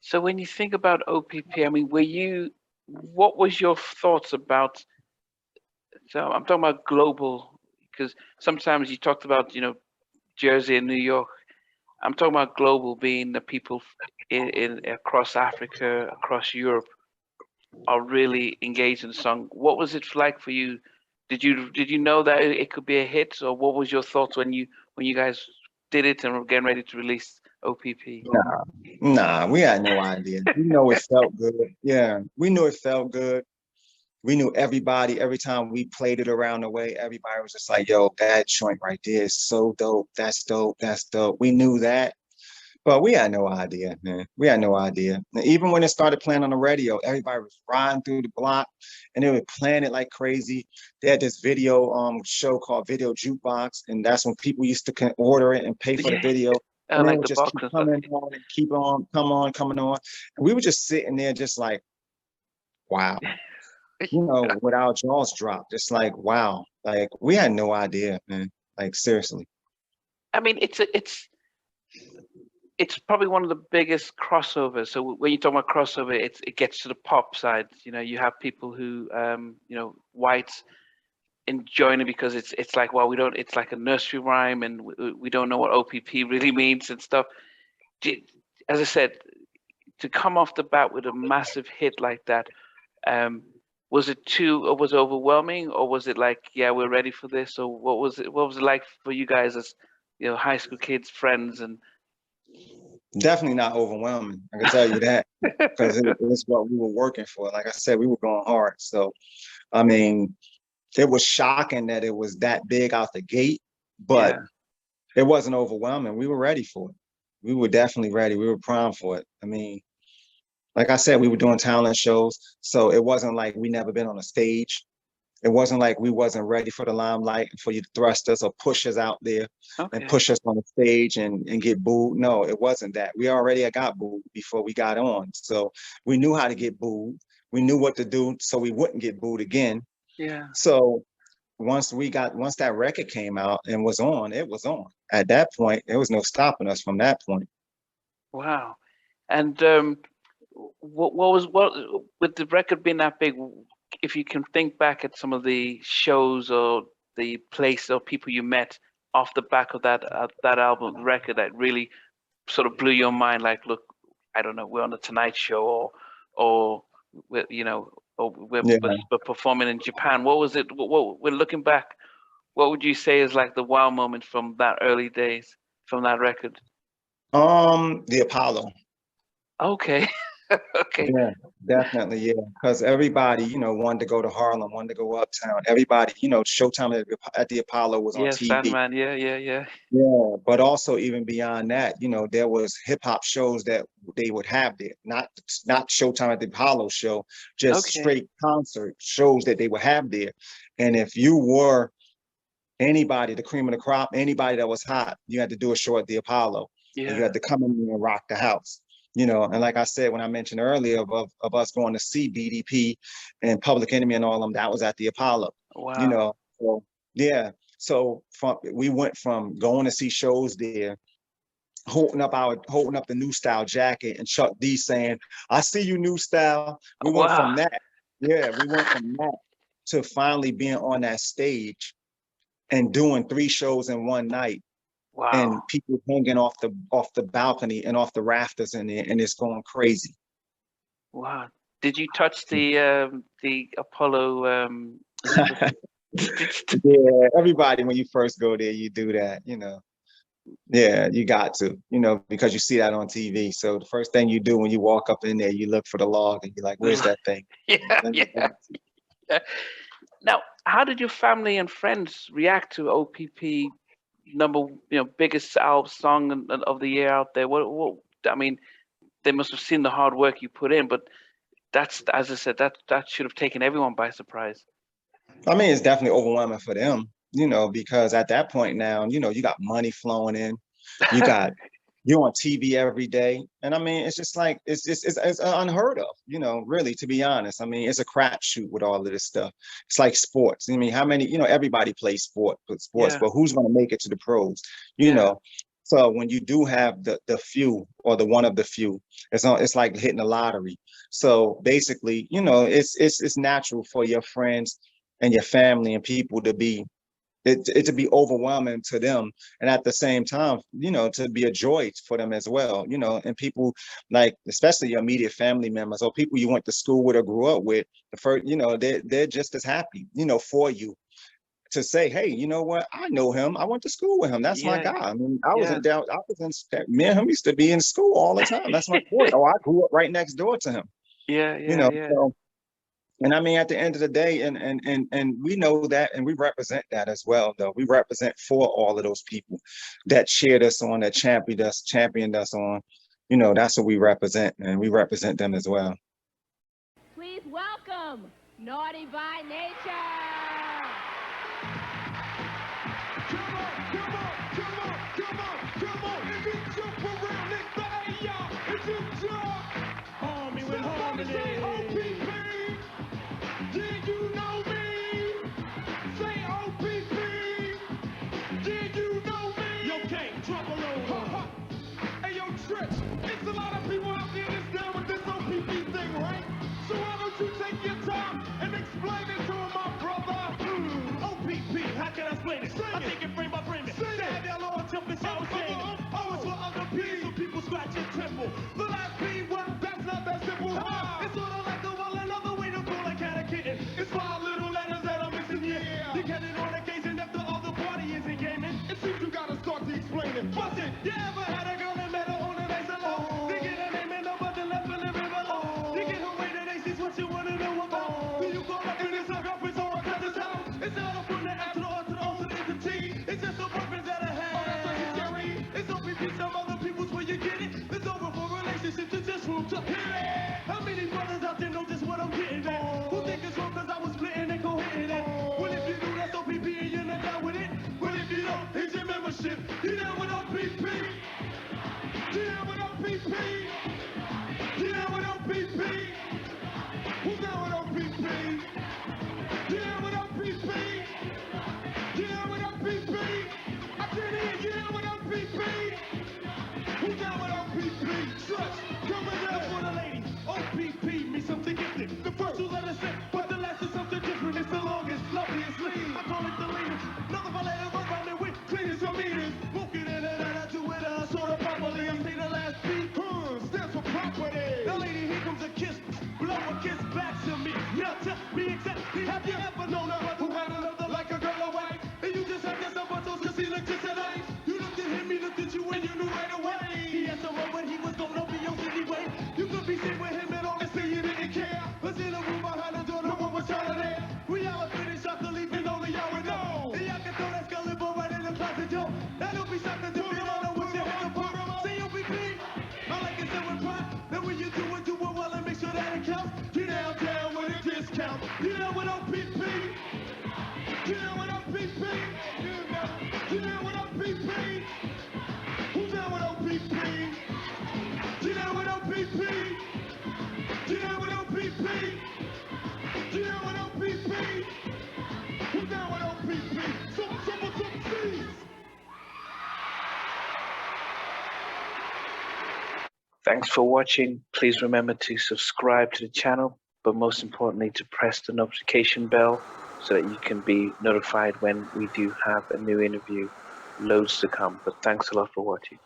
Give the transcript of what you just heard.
So when you think about OPP, I mean, what was your thoughts about, so I'm talking about global, because sometimes you talked about, Jersey and New York. I'm talking about global, being the people in across Africa, across Europe are really engaged in the song. What was it like for you? Did you know that it could be a hit, or what was your thoughts when you guys did it and were getting ready to release OPP? Nah, nah, we had no idea. We know it felt good. Yeah, we knew it felt good. We knew everybody, every time we played it around the way, everybody was just like, yo, that joint right there is so dope. That's dope. That's dope. We knew that. But we had no idea, man. We had no idea. And even when it started playing on the radio, everybody was riding through the block and they were playing it like crazy. They had this video show called Video Jukebox, and that's when people used to order it and pay for the Yeah, video. And they like would the just box keep and stuff. coming on and keep on, come on, coming on. And we were just sitting there just like, wow, with our jaws dropped. Just like, wow. Like we had no idea, man. Like seriously. I mean, it's probably one of the biggest crossovers. So when you talk about crossover, it gets to the pop side. You have people who, whites enjoying it because it's like, well, we don't. It's like a nursery rhyme, and we don't know what OPP really means and stuff. As I said, to come off the bat with a massive hit like that, um, was it too, or was it overwhelming, or was it like, yeah, we're ready for this, or what was it? What was it like for you guys as high school kids, friends, and Definitely not overwhelming. I can tell you that because it's what we were working for. Like I said, we were going hard. So, I mean, it was shocking that it was that big out the gate, but yeah. it wasn't overwhelming. We were ready for it. We were definitely ready. We were primed for it. I mean, like I said, we were doing talent shows. So it wasn't like we never been on a stage. It wasn't like we wasn't ready for the limelight and for you to thrust us or push us out there and Okay. push us on the stage and get booed. No, it wasn't that. We already got booed before we got on. So we knew how to get booed. We knew what to do so we wouldn't get booed again. Yeah. So once that record came out and was on, it was on. At that point, there was no stopping us from that point. Wow. And what with the record being that big? If you can think back at some of the shows or the place or people you met off the back of that album record that really sort of blew your mind, like, look, I don't know, we're on the Tonight Show, or we're, or Yeah. we're performing in Japan. What was it? When looking back, what would you say is like the wow moment from that early days from that record? The Apollo. Okay. Okay. Yeah, definitely. Yeah, because everybody, wanted to go to Harlem, wanted to go uptown. Everybody, Showtime at the Apollo was on Yeah, TV. Sandman. Yeah, yeah, yeah. Yeah, but also even beyond that, there was hip hop shows that they would have there, not Showtime at the Apollo show, just Okay. straight concert shows that they would have there. And if you were anybody, the cream of the crop, anybody that was hot, you had to do a show at the Apollo, and you Yeah. had to come in and rock the house. And like I said, when I mentioned earlier of us going to see BDP and Public Enemy and all of them, that was at the Apollo. Wow. So yeah. So we went from going to see shows there, holding up the new style jacket, and Chuck D saying, "I see you, new style." We went Wow. from that. Yeah, we went from that to finally being on that stage and doing 3 shows in one night, Wow. and people hanging off the balcony and off the rafters in there, and it's going crazy. Wow. Did you touch the Apollo is it Yeah, everybody when you first go there, you do that, Yeah, you got to, because you see that on TV. So the first thing you do when you walk up in there, you look for the log and you're like, where's that thing? Yeah, Let me yeah, yeah. Now, how did your family and friends react to OPP number, biggest album song of the year out there? What, I mean, they must have seen the hard work you put in, but that's, as I said, that should have taken everyone by surprise. I mean, it's definitely overwhelming for them, because at that point now, you got money flowing in, you got you're on TV every day, and I mean, it's just like it's unheard of, really, to be honest. I mean, it's a crapshoot with all of this stuff. It's like sports. I mean, how many, everybody plays sports, Yeah, but who's going to make it to the pros, you yeah, know? So when you do have the few or the one of the few, it's like hitting the lottery. So basically, you know, it's natural for your friends and your family and people to be it to be overwhelming to them, and at the same time, you know, to be a joy for them as well, you know. And people, like especially your immediate family members or people you went to school with or grew up with, the first, you know, they're just as happy, you know, for you to say, hey, you know what, I know him, I went to school with him, that's my Yeah, guy. I mean, I was yeah, in down, I was in, me and him used to be in school all the time, that's my boy. Oh, I grew up right next door to him, yeah, you yeah, know. yeah. So, and I mean, at the end of the day, and we know that, and we represent that as well, though. We represent for all of those people that cheered us on, that championed us on. You know, that's what we represent, and we represent them as well. Please welcome Nnamdi by Nature. Come on, if you jump around this body, y'all, if you jump, Army with harmony. Say O.P.P, did you know me? Say O.P.P, did you know me? Yo, King, drop a load. Hey, yo, Treach, it's a lot of people out there that's down with this O.P.P thing, right? So why don't you take your time and explain it to him, my brother? O.P.P, how can I explain it? I think it frame by frame it. Say have y'all all jumping, shout, saying oh, it's for other P's, so people scratch your temple. The last P, well, that's not that simple. It's sort of like the well, another way to call a cat a kitten. It's 5 little letters that I'm missing here. Depending on occasion, if the other party isn't gaming, it seems you gotta start to explain it. Bust it, you ever had a girl that met her on the nice alone? They get her name and number, then left in the river alone. They get her way to they see what you wanna know about. Do you go up in this girlfriend's or a cousin's house? It's not up from the F to the O to the O to the T. It's just the boyfriends that I have. Oh, that's what you carry. It's O.P.P, some other people's where you get it. It's over for relationships, it's just room to hit it. How many brothers out there know just what I'm getting at? Who think it's wrong cause I was splitting and co-hitting it? Well, if you do, that's O.P.P and you're not down with it. Well, if you don't, here's your membership. You down with O.P.P? You down with O.P.P? You down with O.P.P? Who's down with O.P.P? You down with O.P.P? You down with O.P.P? I can't hear you down with O.P.P? Who's down with O.P.P? Treach, coming down for the lady. O.P.P means something gifted. The first 2 letters say, but the last is something different. It's the longest, loveliest lead. I call it the latest. Another for later, work on it with cleaners or meters. Smoking in and out, I do it sort of properly. I say the last beat, stands for property. Now lady, here comes a kiss. Blow a kiss back to me. Now tell me exactly, have you ever known a brother who had another like a girl or wife? And you just had yourself on those just electricity tonight. You looked at him, he looked at you, and you knew right away. He had someone, but he was gonna be yours anyway. You could be sitting with him and all and say you didn't care. Was in a room behind the door, no one was trying to there. We all finished off the leaf and only y'all would know. And y'all can throw that skeleton right in the closet, yo. That'll be something to feel on with your head apart. Say O.P.P, I like it so with pride. Then when you do it well and make sure that it counts. You down with a discount. You down with O.P.P? You down with O.P.P? You down with O.P.P? Who's down with O.P.P? You down with O.P.P? You down with O.P.P? You down with O.P.P? Who's down with O.P.P? Some C's. Thanks for watching. Please remember to subscribe to the channel, but most importantly to press the notification bell so that you can be notified when we do have a new interview. Loads to come, but thanks a lot for watching.